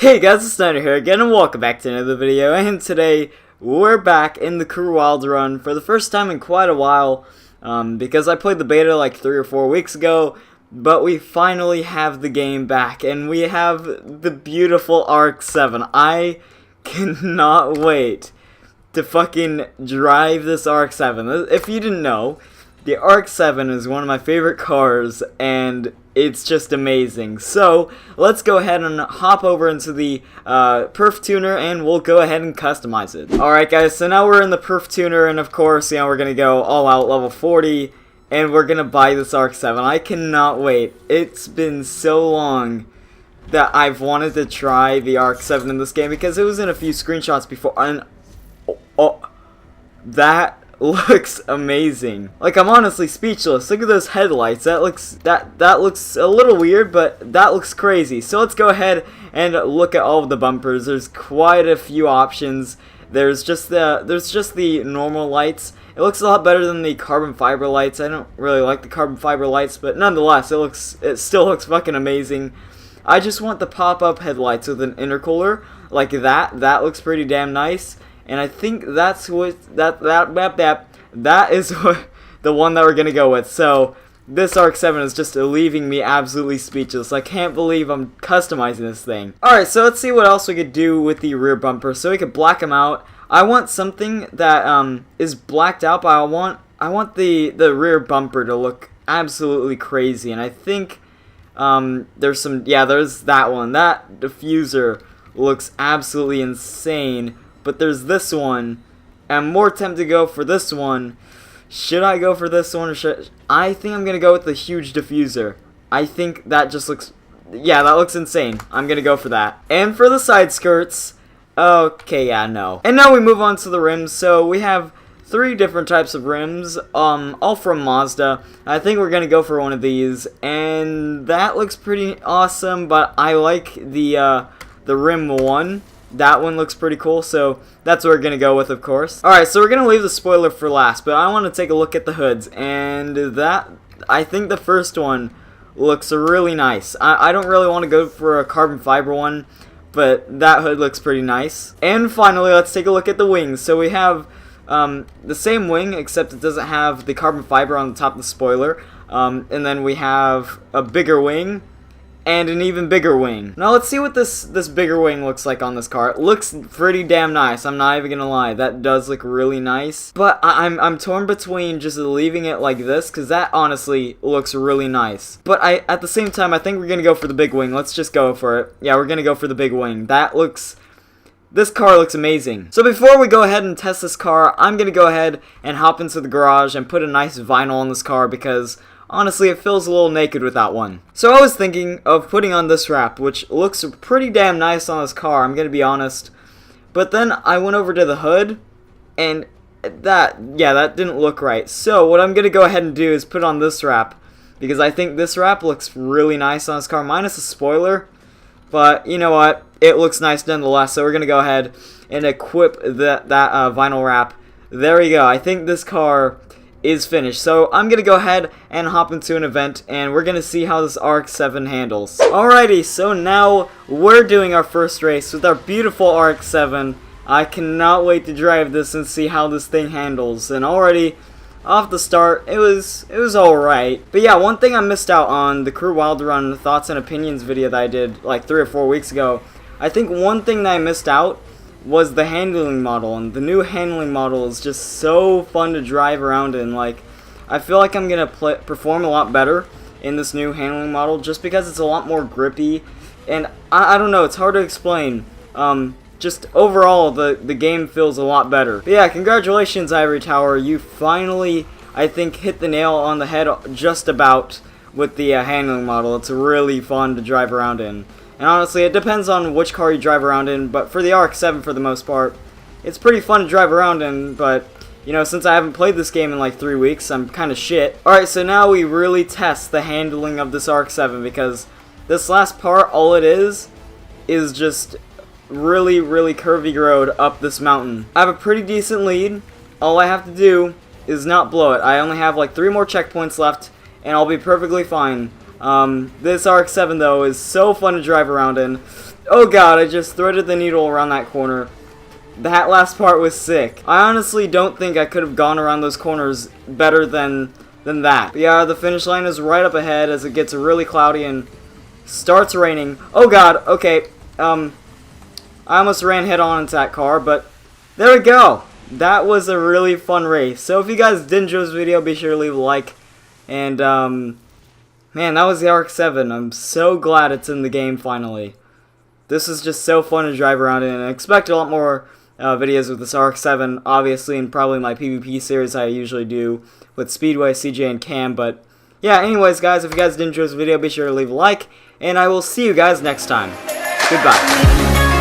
Hey guys, it's Snyder here again, and welcome back to another video. And today we're back in the Crew Wild run for the first time in quite a while, because I played the beta like 3 or 4 weeks ago. But we finally have the game back, and we have the beautiful RX-7. I cannot wait to fucking drive this RX-7. If you didn't know, the RX-7 is one of my favorite cars, and it's just amazing. So let's go ahead and hop over into the Perf tuner, and we'll go ahead and customize it. Alright guys, so now we're in the Perf tuner, and of course, you know, we're gonna go all out level 40, and we're gonna buy this RX-7. I cannot wait. It's been so long that I've wanted to try the RX-7 in this game, because it was in a few screenshots before, and that looks amazing. Like, I'm honestly speechless. Look at those headlights. That looks a little weird, but that looks crazy. So let's go ahead and look at all of the bumpers. There's quite a few options. There's just the normal lights. It looks a lot better than the carbon fiber lights. I don't really like the carbon fiber lights, but nonetheless, it still looks fucking amazing. I just want the pop-up headlights with an intercooler like that. That looks pretty damn nice. And I think that's what that is what the one that we're gonna go with. So this RX-7 is just leaving me absolutely speechless. I can't believe I'm customizing this thing. Alright, so let's see what else we could do with the rear bumper. So we could black them out. I want something that is blacked out, but I want the rear bumper to look absolutely crazy. And I think there's that one. That diffuser looks absolutely insane. But there's this one. I'm more tempted to go for this one. Should I go for this one, or I think I'm going to go with the huge diffuser. I think that just looks, yeah, that looks insane. I'm going to go for that. And for the side skirts, okay, yeah, no. And now we move on to the rims. So we have 3 different types of rims, all from Mazda. I think we're going to go for one of these. And that looks pretty awesome, but I like the rim one. That one looks pretty cool, so that's what we're going to go with, of course. Alright, so we're going to leave the spoiler for last, but I want to take a look at the hoods, and I think the first one looks really nice. I don't really want to go for a carbon fiber one, but that hood looks pretty nice. And finally, let's take a look at the wings. So we have the same wing, except it doesn't have the carbon fiber on the top of the spoiler, and then we have a bigger wing, and an even bigger wing. Now let's see what this bigger wing looks like on this car. It looks pretty damn nice. I'm not even gonna lie. That does look really nice. But I'm torn between just leaving it like this, because that honestly looks really nice. But at the same time, I think we're gonna go for the big wing. Let's just go for it. Yeah, we're gonna go for the big wing. This car looks amazing. So before we go ahead and test this car, I'm gonna go ahead and hop into the garage and put a nice vinyl on this car, because honestly, it feels a little naked without one. So I was thinking of putting on this wrap, which looks pretty damn nice on this car, I'm gonna be honest. But then I went over to the hood, and that didn't look right. So what I'm gonna go ahead and do is put on this wrap, because I think this wrap looks really nice on this car, minus the spoiler. But you know what? It looks nice nonetheless, so we're gonna go ahead and equip that vinyl wrap. There we go. I think this car is finished. So I'm gonna go ahead and hop into an event, and we're gonna see how this RX-7 handles. Alrighty, so now we're doing our first race with our beautiful RX-7. I cannot wait to drive this and see how this thing handles. And already off the start, it was alright. But yeah, one thing I missed out on the Crew Wild Run thoughts and opinions video that I did like 3 or 4 weeks ago. I think one thing that I missed out was the handling model, and the new handling model is just so fun to drive around in. Like, I feel like I'm gonna perform a lot better in this new handling model, just because it's a lot more grippy, and I don't know, it's hard to explain. Just overall, the game feels a lot better. But yeah, congratulations, Ivory Tower, you finally, I think, hit the nail on the head just about with the handling model. It's really fun to drive around in. And honestly, it depends on which car you drive around in, but for the RX-7 for the most part, it's pretty fun to drive around in, but, you know, since I haven't played this game in like 3 weeks, I'm kind of shit. Alright, so now we really test the handling of this RX-7, because this last part, all it is just really, really curvy road up this mountain. I have a pretty decent lead. All I have to do is not blow it. I only have like 3 more checkpoints left, and I'll be perfectly fine. This RX-7 though is so fun to drive around in. Oh god, I just threaded the needle around that corner. That last part was sick. I honestly don't think I could have gone around those corners better than that. But yeah, the finish line is right up ahead as it gets really cloudy and starts raining. Oh god, okay. I almost ran head on into that car, but there we go. That was a really fun race. So if you guys did enjoy this video, be sure to leave a like. And man, that was the RX-7. I'm so glad it's in the game finally. This is just so fun to drive around in, and I expect a lot more videos with this RX-7, obviously, and probably my PvP series I usually do with Speedway, CJ, and Cam. But yeah, anyways, guys, if you guys did enjoy this video, be sure to leave a like, and I will see you guys next time. Goodbye.